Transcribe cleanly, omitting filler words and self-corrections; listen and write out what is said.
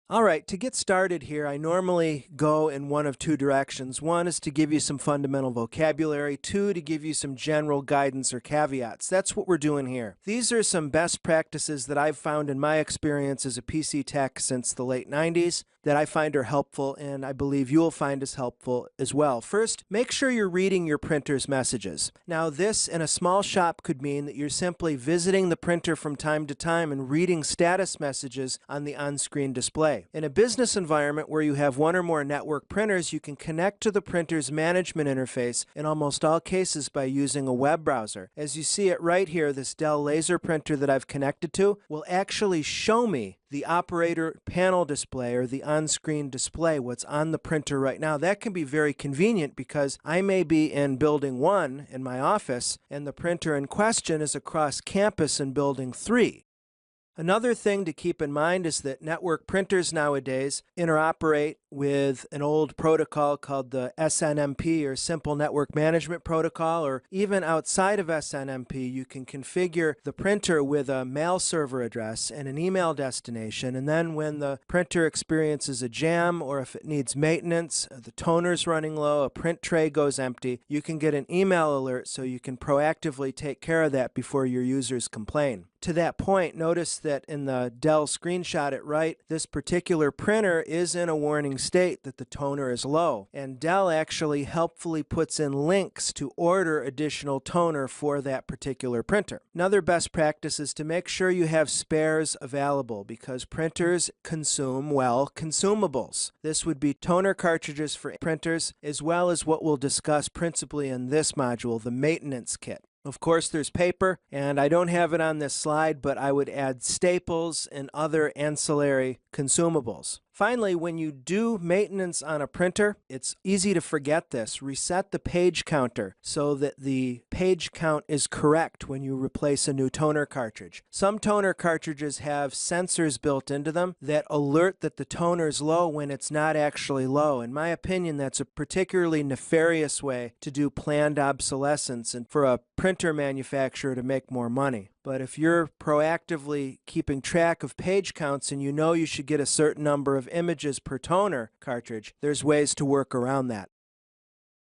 All right, to get started here, I normally go in one of two directions. One is to give you some fundamental vocabulary, two, to give you some general guidance or caveats. That's what we're doing here. These are some best practices that I've found in my experience as a PC tech since the late 90s that I find are helpful, and I believe you'll find as helpful as well. First, make sure you're reading your printer's messages. Now, this in a small shop could mean that you're simply visiting the printer from time to time and reading status messages on the on-screen display. In a business environment where you have one or more network printers, you can connect to the printer's management interface in almost all cases by using a web browser. As you see it right here, this Dell laser printer that I've connected to will actually show me the operator panel display or the on-screen display, what's on the printer right now. That can be very convenient because I may be in building 1 in my office and the printer in question is across campus in building 3. Another thing to keep in mind is that network printers nowadays interoperate with an old protocol called the SNMP, or Simple Network Management Protocol, or even outside of SNMP, you can configure the printer with a mail server address and an email destination, and then when the printer experiences a jam or if it needs maintenance, the toner's running low, a print tray goes empty, you can get an email alert so you can proactively take care of that before your users complain. To that point, notice that in the Dell screenshot at right, this particular printer is in a warning state that the toner is low. And Dell actually helpfully puts in links to order additional toner for that particular printer. Another best practice is to make sure you have spares available because printers consume, well, consumables. This would be toner cartridges for printers, as well as what we'll discuss principally in this module, the maintenance kit. Of course, there's paper, and I don't have it on this slide, but I would add staples and other ancillary consumables. Finally, when you do maintenance on a printer, it's easy to forget this. Reset the page counter so that the page count is correct when you replace a new toner cartridge. Some toner cartridges have sensors built into them that alert that the toner is low when it's not actually low. In my opinion, that's a particularly nefarious way to do planned obsolescence and for a printer manufacturer to make more money. But if you're proactively keeping track of page counts and you know you should get a certain number of images per toner cartridge, there's ways to work around that.